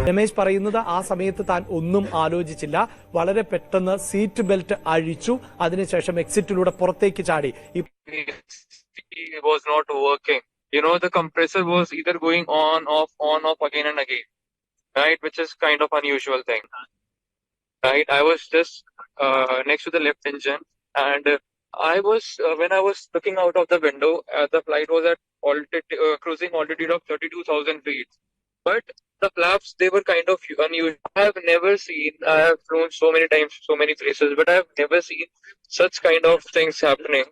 രമേശ് പറയുന്നത് ആ സമയത്ത് താൻ ഒന്നും ആലോചിച്ചില്ല, വളരെ പെട്ടെന്ന് സീറ്റ് ബെൽറ്റ് അഴിച്ചു, അതിനുശേഷം എക്സിറ്റിലൂടെ പുറത്തേക്ക് ചാടി. Was not working. The compressor was either going on off again and again, right? Which is kind of unusual thing, right? I was just next to the lift engine, and I was when I was looking out of the window, the flight was at cruising altitude of 32,000 feet. But the flaps, they were kind of unusual. I have never seen. I have flown so many times, so many places, but I have never seen such kind of things happening.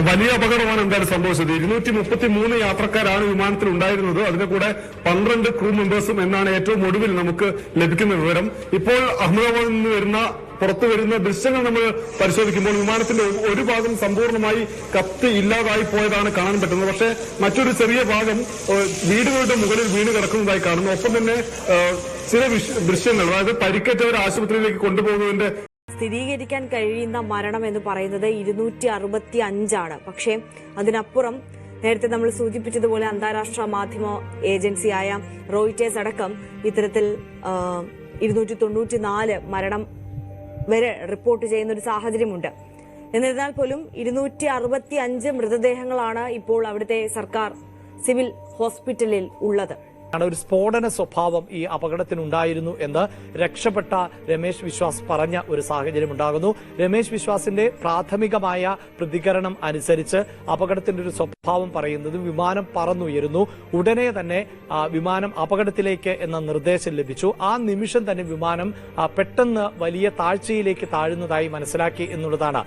വലിയ അപകടമാണ് എന്തായാലും സംഭവിച്ചത്. 233 യാത്രക്കാരാണ് വിമാനത്തിൽ ഉണ്ടായിരുന്നത്. അതിന്റെ കൂടെ 12 crew മെമ്പേഴ്സും എന്നാണ് ഏറ്റവും ഒടുവിൽ നമുക്ക് ലഭിക്കുന്ന വിവരം. ഇപ്പോൾ അഹമ്മദാബാദിൽ നിന്ന് പുറത്തു വരുന്ന ദൃശ്യങ്ങൾ നമ്മൾ പരിശോധിക്കുമ്പോൾ വിമാനത്തിന്റെ ഒരു ഭാഗം സമ്പൂർണ്ണമായി കത്തി ഇല്ലാതായി പോയതാണ് കാണാൻ പറ്റുന്നത്. പക്ഷേ മറ്റൊരു ചെറിയ ഭാഗം വീടുകളുടെ മുകളിൽ വീണ് കിടക്കുന്നതായി കാണുന്നു. ഒപ്പം തന്നെ ചില ദൃശ്യങ്ങൾ, അതായത് പരിക്കേറ്റവരെ ആശുപത്രിയിലേക്ക് കൊണ്ടുപോകുന്നതിന്റെ സ്ഥിരീകരിക്കാൻ കഴിയുന്ന മരണം എന്ന് പറയുന്നത് 265 പക്ഷേ അതിനപ്പുറം നേരത്തെ നമ്മൾ സൂചിപ്പിച്ചതുപോലെ അന്താരാഷ്ട്ര മാധ്യമ ഏജൻസിയായ റോയിറ്റേഴ്സ് അടക്കം ഇത്തരത്തിൽ 294 മരണം വരെ റിപ്പോർട്ട് ചെയ്യുന്ന ഒരു സാഹചര്യമുണ്ട്. എന്നിരുന്നാൽ പോലും 265 മൃതദേഹങ്ങളാണ് ഇപ്പോൾ അവിടുത്തെ സർക്കാർ സിവിൽ ഹോസ്പിറ്റലിൽ ഉള്ളത്. ഒരു സ്ഫോടന സ്വഭാവം ഈ അപകടത്തിനുണ്ടായിരുന്നു എന്ന് രക്ഷപ്പെട്ട രമേശ് വിശ്വാസ് പറഞ്ഞ ഒരു സാഹചര്യം ഉണ്ടാകുന്നു. രമേശ് വിശ്വാസിന്റെ പ്രാഥമികമായ പ്രതികരണം അനുസരിച്ച് അപകടത്തിന്റെ ഒരു സ്വഭാവം പറയുന്നത് വിമാനം പറന്നുയരുന്നു, ഉടനെ തന്നെ വിമാനം അപകടത്തിലേക്ക് എന്ന നിർദ്ദേശം ലഭിച്ചു. ആ നിമിഷം തന്നെ വിമാനം പെട്ടെന്ന് വലിയ താഴ്ചയിലേക്ക് താഴുന്നതായി മനസ്സിലാക്കി എന്നുള്ളതാണ്.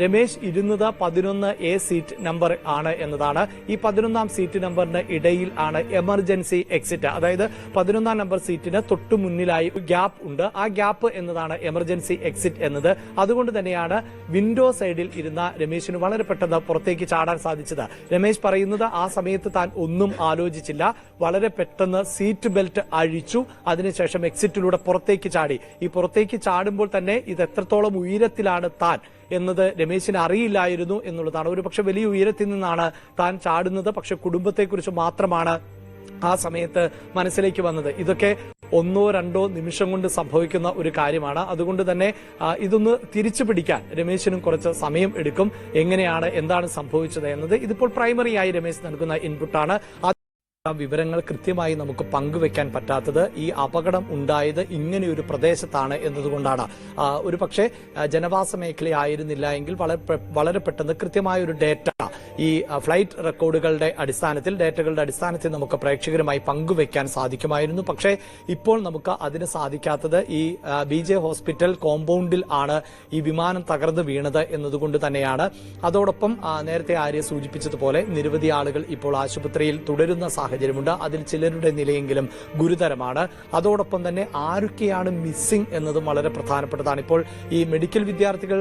രമേശ് ഇരുന്നത് 11A സീറ്റ് നമ്പർ ആണ് എന്നതാണ്. ഈ 11ാം സീറ്റ് നമ്പറിന് ഇടയിൽ ആണ് എമർജൻസി എക്സിറ്റ്, അതായത് 11ാം നമ്പർ സീറ്റിന് തൊട്ടു മുന്നിലായി ഗ്യാപ്പ് ഉണ്ട്. ആ ഗ്യാപ്പ് എന്നതാണ് എമർജൻസി എക്സിറ്റ് എന്നത്. അതുകൊണ്ട് തന്നെയാണ് വിൻഡോ സൈഡിൽ ഇരുന്ന രമേശിന് വളരെ പെട്ടെന്ന് പുറത്തേക്ക് ചാടാൻ സാധിച്ചത്. രമേശ് പറയുന്നത് ആ സമയത്ത് താൻ ഒന്നും ആലോചിച്ചില്ല, വളരെ പെട്ടെന്ന് സീറ്റ് ബെൽറ്റ് അഴിച്ചു, അതിനുശേഷം എക്സിറ്റിലൂടെ പുറത്തേക്ക് ചാടി. ഈ പുറത്തേക്ക് ചാടുമ്പോൾ തന്നെ ഇത് എത്രത്തോളം ഉയരത്തിലാണ് താൻ എന്നത് രമേശിന് അറിയില്ലായിരുന്നു എന്നുള്ളതാണ്. ഒരു പക്ഷെ വലിയ ഉയരത്തിൽ നിന്നാണ് താൻ ചാടുന്നത്, പക്ഷെ കുടുംബത്തെക്കുറിച്ച് മാത്രമാണ് ആ സമയത്ത് മനസ്സിലേക്ക് വന്നത്. ഇതൊക്കെ 1-2 നിമിഷം കൊണ്ട് സംഭവിക്കുന്ന ഒരു കാര്യമാണ്. അതുകൊണ്ട് തന്നെ ഇതൊന്ന് തിരിച്ചു പിടിക്കാൻ രമേശിനും കുറച്ച് സമയം എടുക്കും. എങ്ങനെയാണ്, എന്താണ് സംഭവിച്ചത് എന്നത് ഇതിപ്പോൾ പ്രൈമറിയായി രമേശ് നൽകുന്ന ഇൻപുട്ടാണ്. വിവരങ്ങൾ കൃത്യമായി നമുക്ക് പങ്കുവെക്കാൻ പറ്റാത്തത് ഈ അപകടം ഉണ്ടായത് ഇങ്ങനെയൊരു പ്രദേശത്താണ് എന്നതുകൊണ്ടാണ്. ഒരു പക്ഷേ ജനവാസ മേഖലയായിരുന്നില്ല എങ്കിൽ വളരെ പെട്ടെന്ന് കൃത്യമായ ഒരു ഡേറ്റ ഈ ഫ്ലൈറ്റ് റെക്കോർഡുകളുടെ ഡേറ്റകളുടെ അടിസ്ഥാനത്തിൽ നമുക്ക് പ്രേക്ഷകരുമായി പങ്കുവെക്കാൻ സാധിക്കുമായിരുന്നു. പക്ഷേ ഇപ്പോൾ നമുക്ക് അതിന് സാധിക്കാത്തത് ഈ BJ ഹോസ്പിറ്റൽ കോമ്പൗണ്ടിൽ ആണ് ഈ വിമാനം തകർന്നു വീണത് എന്നതുകൊണ്ട് തന്നെയാണ്. അതോടൊപ്പം നേരത്തെ ആര്യ സൂചിപ്പിച്ചതുപോലെ നിരവധി ആളുകൾ ഇപ്പോൾ ആശുപത്രിയിൽ തുടരുന്ന സാഹചര്യമുണ്ട്. അതിൽ ചിലരുടെ നിലയെങ്കിലും ഗുരുതരമാണ്. അതോടൊപ്പം തന്നെ ആരൊക്കെയാണ് മിസ്സിംഗ് എന്നതും വളരെ പ്രധാനപ്പെട്ടതാണ്. ഇപ്പോൾ ഈ മെഡിക്കൽ വിദ്യാർത്ഥികൾ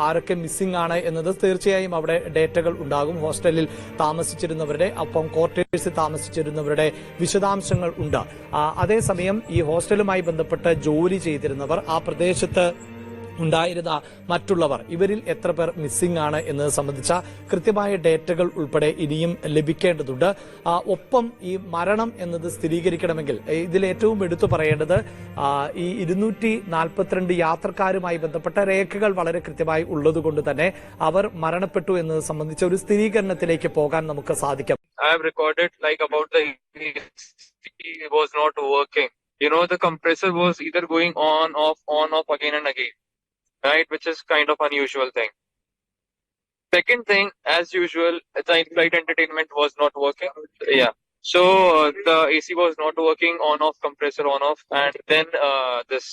ആരൊക്കെ മിസ്സിംഗ് ആണ് എന്നത് തീർച്ചയായും അവിടെ ഡേറ്റകൾ ഉണ്ടാകും. ഹോസ്റ്റലിൽ താമസിച്ചിരുന്നവരുടെ, ഒപ്പം ക്വാർട്ടേഴ്സിൽ താമസിച്ചിരുന്നവരുടെ വിശദാംശങ്ങൾ ഉണ്ട്. അതേസമയം ഈ ഹോസ്റ്റലുമായി ബന്ധപ്പെട്ട് ജോലി ചെയ്തിരുന്നവർ, ആ പ്രദേശത്ത് ഉണ്ടായിരുന്ന മറ്റുള്ളവർ, ഇവരിൽ എത്ര പേർ മിസ്സിംഗ് ആണ് എന്നത് സംബന്ധിച്ച കൃത്യമായ ഡേറ്റകൾ ഉൾപ്പെടെ ഇനിയും ലഭിക്കേണ്ടതുണ്ട്. ഒപ്പം ഈ മരണം എന്നത് സ്ഥിരീകരിക്കണമെങ്കിൽ ഇതിൽ ഏറ്റവും എടുത്തു പറയേണ്ടത് ഈ 242 യാത്രക്കാരുമായി ബന്ധപ്പെട്ട രേഖകൾ വളരെ കൃത്യമായി ഉള്ളതുകൊണ്ട് തന്നെ അവർ മരണപ്പെട്ടു എന്നത് സംബന്ധിച്ച ഒരു സ്ഥിരീകരണത്തിലേക്ക് പോകാൻ നമുക്ക് സാധിക്കും. I have recorded about the it was not working. The compressor was either going on off again and again, right? Which is kind of unusual thing. Second thing, as usual, the in-flight entertainment was not working. Yeah. So the AC was not working, on-off, compressor on-off, and then this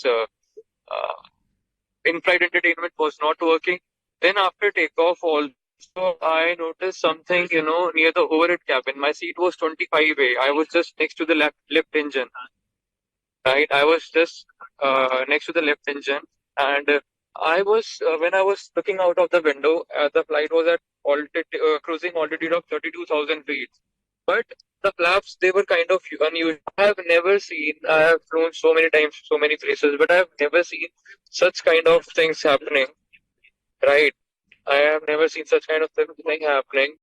in-flight entertainment was not working. Then after takeoff, also I noticed something, near the overhead cabin. My seat was 25A. I was just next to the lift engine. Right, I was just next to the lift engine, and I was when I was looking out of the window, the flight was at cruising altitude of 32,000 feet. but the flaps, they were kind of unusual. I have never seen, I have flown so many times, so many places, but I have never seen such kind of things happening, right? I have never seen such kind of thing happening.